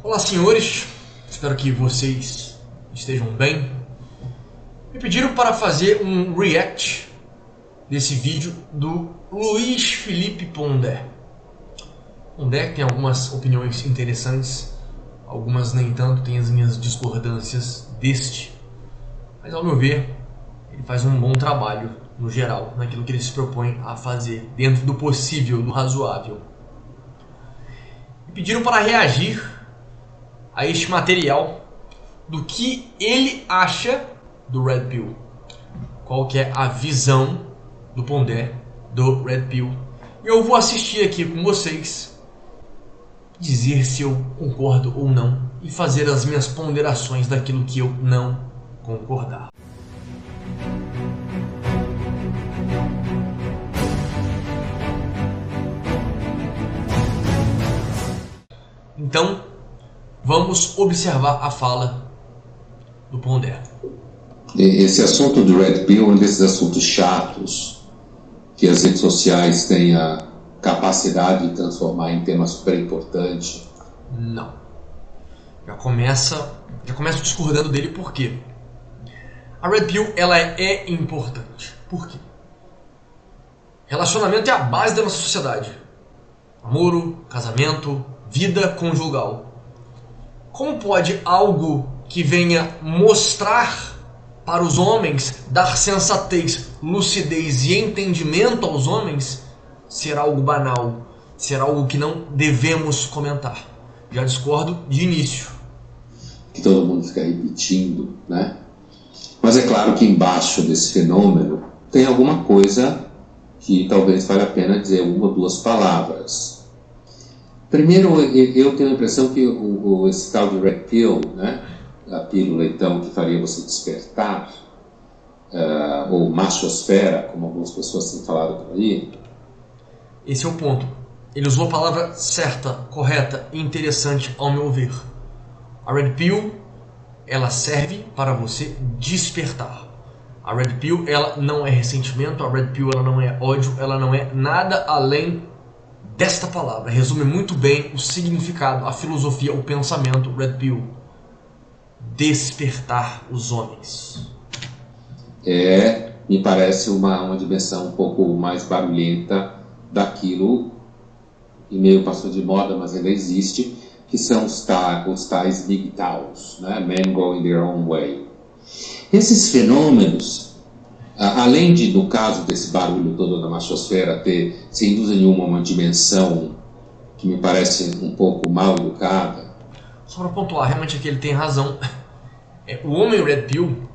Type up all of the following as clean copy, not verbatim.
Olá, senhores, espero que vocês estejam bem. Me pediram para fazer um react desse vídeo do Luiz Felipe Pondé. Pondé tem algumas opiniões interessantes, algumas nem tanto, tem as minhas discordâncias deste. Mas ao meu ver, ele faz um bom trabalho no geral, naquilo que ele se propõe a fazer, dentro do possível, do razoável. Me pediram para reagir a este material do que ele acha do Red Pill. Qual que é a visão do Pondé do Red Pill. E eu vou assistir aqui com vocês, dizer se eu concordo ou não e fazer as minhas ponderações daquilo que eu não concordar. Então, vamos observar a fala do Pondé. Esse assunto do Red Pill é um desses assuntos chatos que as redes sociais têm a capacidade de transformar em tema super importante. Não. Já começa discordando dele. Por quê? A Red Pill, ela é importante. Por quê? Relacionamento é a base da nossa sociedade. Namoro, casamento, vida conjugal. Como pode algo que venha mostrar para os homens, dar sensatez, lucidez e entendimento aos homens, ser algo banal, ser algo que não devemos comentar? Já discordo de início. Que todo mundo fica repetindo, né? Mas é claro que embaixo desse fenômeno tem alguma coisa que talvez valha a pena dizer uma ou duas palavras. Primeiro, eu tenho a impressão que esse tal de Red Pill, né, a pílula então que faria você despertar, ou machosfera, como algumas pessoas têm falado por aí. Esse é o ponto. Ele usou a palavra certa, correta e interessante ao meu ver. A Red Pill, ela serve para você despertar. A Red Pill, ela não é ressentimento, a Red Pill, ela não é ódio, ela não é nada além desta palavra. Resume muito bem o significado, a filosofia, o pensamento Red Pill. Despertar os homens. Me parece uma dimensão um pouco mais barulhenta daquilo que meio passou de moda, mas ainda existe, que são os tais MGTOWs, né? Men Going Their Own Way. Esses fenômenos, além de, no caso desse barulho todo da machosfera, ter, sem dúvida nenhuma, uma dimensão que me parece um pouco mal educada. Só para pontuar, realmente aqui ele tem razão. O homem Red Pill,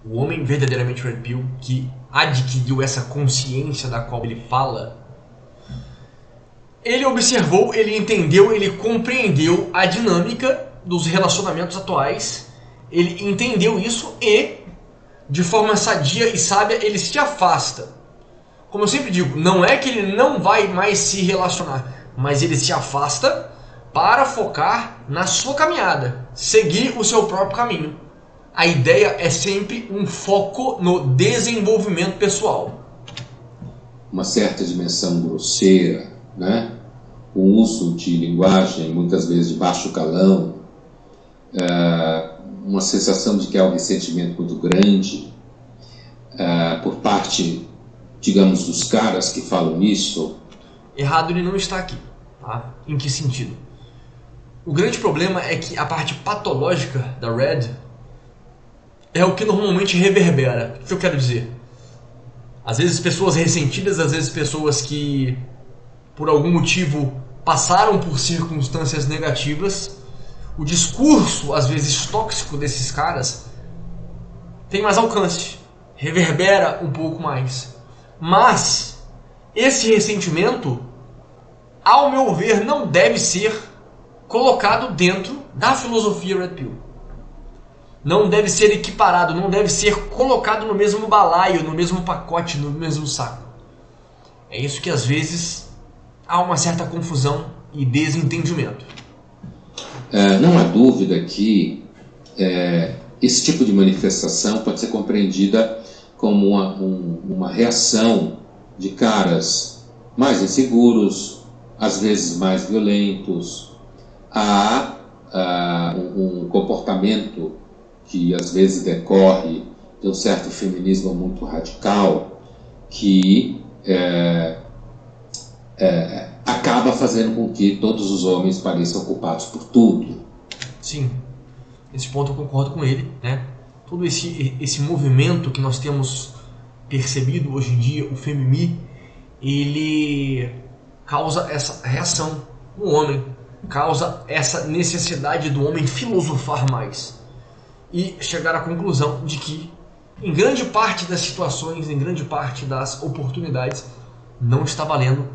o homem verdadeiramente Red Pill, que adquiriu essa consciência da qual ele fala, ele observou, ele entendeu, ele compreendeu a dinâmica dos relacionamentos atuais, ele entendeu isso e, de forma sadia e sábia, ele se afasta. Como eu sempre digo, não é que ele não vai mais se relacionar, mas ele se afasta para focar na sua caminhada, seguir o seu próprio caminho. A ideia é sempre um foco no desenvolvimento pessoal. Uma certa dimensão grosseira, né? O uso de linguagem, muitas vezes de baixo calão, uma sensação de que há um ressentimento muito grande por parte, digamos, dos caras que falam isso. Errado ele não está aqui, tá? Em que sentido? O grande problema é que a parte patológica da Red é o que normalmente reverbera. O que eu quero dizer? Às vezes pessoas ressentidas, às vezes pessoas que por algum motivo passaram por circunstâncias negativas, o discurso, às vezes tóxico desses caras, tem mais alcance, reverbera um pouco mais. Mas esse ressentimento, ao meu ver, não deve ser colocado dentro da filosofia Red Pill. Não deve ser equiparado, não deve ser colocado no mesmo balaio, no mesmo pacote, no mesmo saco. É isso que às vezes há uma certa confusão e desentendimento. Não há dúvida que esse tipo de manifestação pode ser compreendida como uma reação de caras mais inseguros, às vezes mais violentos, há um comportamento que às vezes decorre de um certo feminismo muito radical que acaba fazendo com que todos os homens pareçam culpados por tudo. Sim, nesse ponto eu concordo com ele, né? Todo esse movimento que nós temos percebido hoje em dia, o Femimi, ele causa essa reação no homem, causa essa necessidade do homem filosofar mais e chegar à conclusão de que em grande parte das situações, em grande parte das oportunidades, não está valendo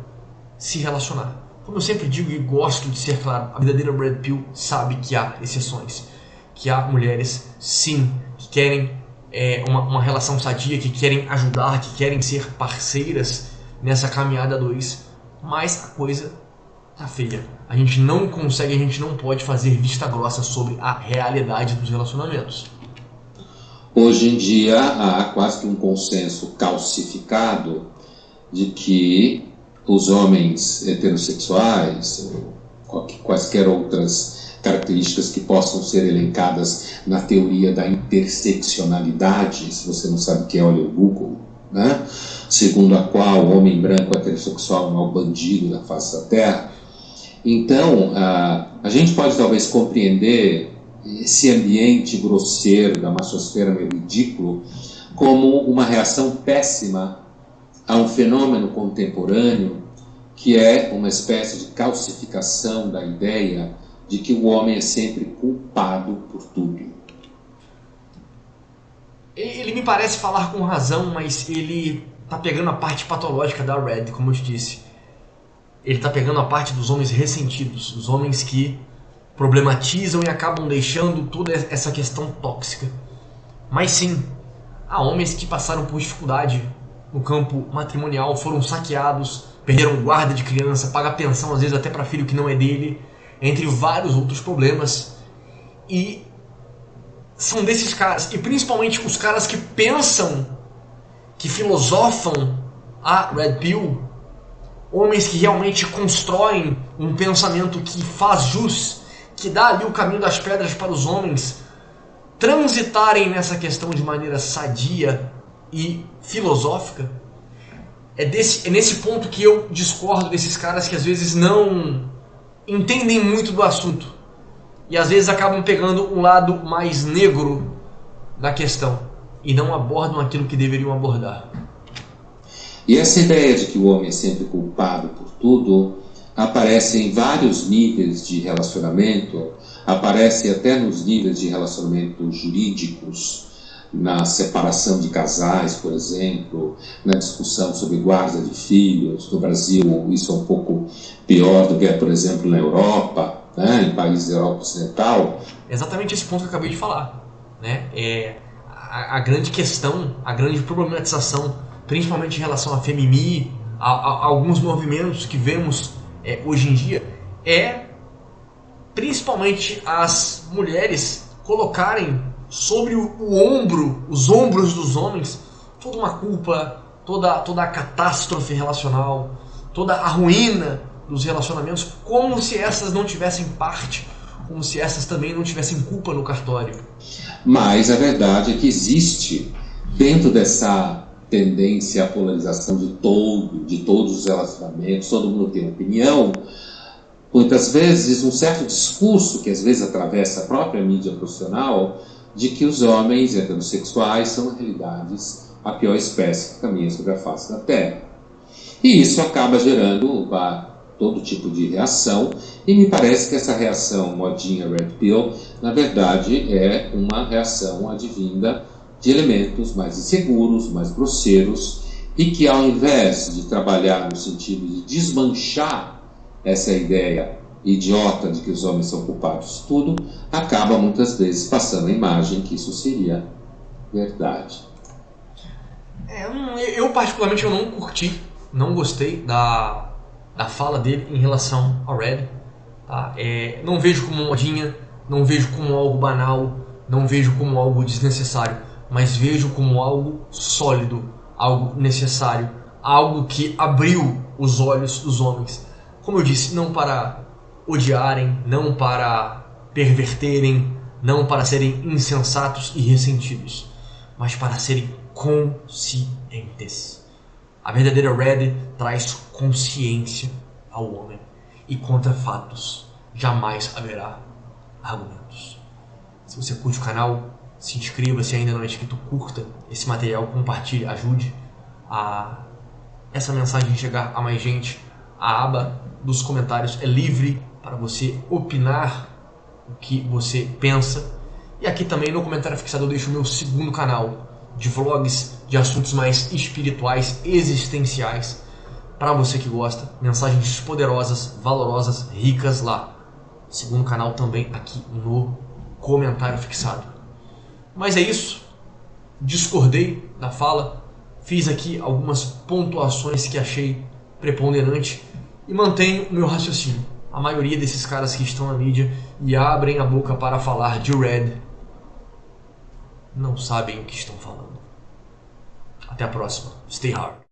se relacionar. Como eu sempre digo e gosto de ser claro, a verdadeira Red Pill sabe que há exceções, que há mulheres, sim, que querem uma relação sadia, que querem ajudar, que querem ser parceiras nessa caminhada a dois, mas a coisa tá feia. A gente não consegue, a gente não pode fazer vista grossa sobre a realidade dos relacionamentos. Hoje em dia há quase que um consenso calcificado de que os homens heterossexuais, ou quaisquer outras características que possam ser elencadas na teoria da interseccionalidade, se você não sabe o que é, olha o Google, né? Segundo a qual o homem branco heterossexual é o maior bandido da face da Terra. Então, a gente pode talvez compreender esse ambiente grosseiro da machosfera meio ridículo como uma reação péssima a um fenômeno contemporâneo que é uma espécie de calcificação da ideia de que o homem é sempre culpado por tudo. Ele me parece falar com razão, mas ele tá pegando a parte patológica da Red, como eu te disse. Ele tá pegando a parte dos homens ressentidos, os homens que problematizam e acabam deixando toda essa questão tóxica. Mas sim, há homens que passaram por dificuldade no campo matrimonial, foram saqueados, perderam guarda de criança, pagam pensão às vezes até para filho que não é dele, entre vários outros problemas. E são desses caras, e principalmente os caras que pensam, que filosofam a Red Pill, homens que realmente constroem um pensamento que faz jus, que dá ali o caminho das pedras para os homens transitarem nessa questão de maneira sadia e filosófica. É nesse ponto que eu discordo desses caras que às vezes não entendem muito do assunto e às vezes acabam pegando um lado mais negro da questão e não abordam aquilo que deveriam abordar. E essa ideia de que o homem é sempre culpado por tudo aparece em vários níveis de relacionamento, aparece até nos níveis de relacionamento jurídicos, na separação de casais, por exemplo, na discussão sobre guarda de filhos. No Brasil isso é um pouco pior do que é, por exemplo, na Europa, né, em países da Europa Ocidental. Exatamente esse ponto que eu acabei de falar, né? A grande questão, a grande problematização, principalmente em relação a Femimi, a alguns movimentos que vemos hoje em dia, é principalmente as mulheres colocarem sobre os ombros dos homens, toda uma culpa, toda a catástrofe relacional, toda a ruína dos relacionamentos, como se essas não tivessem parte, como se essas também não tivessem culpa no cartório. Mas a verdade é que existe, dentro dessa tendência à polarização de todos os relacionamentos, todo mundo tem opinião, muitas vezes um certo discurso que às vezes atravessa a própria mídia profissional, de que os homens heterossexuais são, na realidade, a pior espécie que caminha sobre a face da Terra. E isso acaba gerando todo tipo de reação, e me parece que essa reação modinha Red Pill, na verdade, é uma reação advinda de elementos mais inseguros, mais grosseiros, e que ao invés de trabalhar no sentido de desmanchar essa ideia idiota de que os homens são culpados de tudo, acaba muitas vezes passando a imagem que isso seria verdade. Eu particularmente eu não curti, não gostei da fala dele em relação ao Red. Tá? Não vejo como modinha, não vejo como algo banal, não vejo como algo desnecessário, mas vejo como algo sólido, algo necessário, algo que abriu os olhos dos homens. Como eu disse, não para odiarem, não para perverterem, não para serem insensatos e ressentidos, mas para serem conscientes. A verdadeira Red traz consciência ao homem, e contra fatos jamais haverá argumentos. Se você curte o canal, se inscreva, se ainda não é inscrito, curta esse material, compartilhe, ajude a essa mensagem chegar a mais gente. A aba dos comentários é livre para você opinar o que você pensa. E aqui também no comentário fixado eu deixo o meu segundo canal de vlogs de assuntos mais espirituais, existenciais, para você que gosta, mensagens poderosas, valorosas, ricas lá. Segundo canal também aqui no comentário fixado. Mas é isso, discordei da fala, fiz aqui algumas pontuações que achei preponderante e mantenho o meu raciocínio. A maioria desses caras que estão na mídia e abrem a boca para falar de Red não sabem o que estão falando. Até a próxima. Stay hard.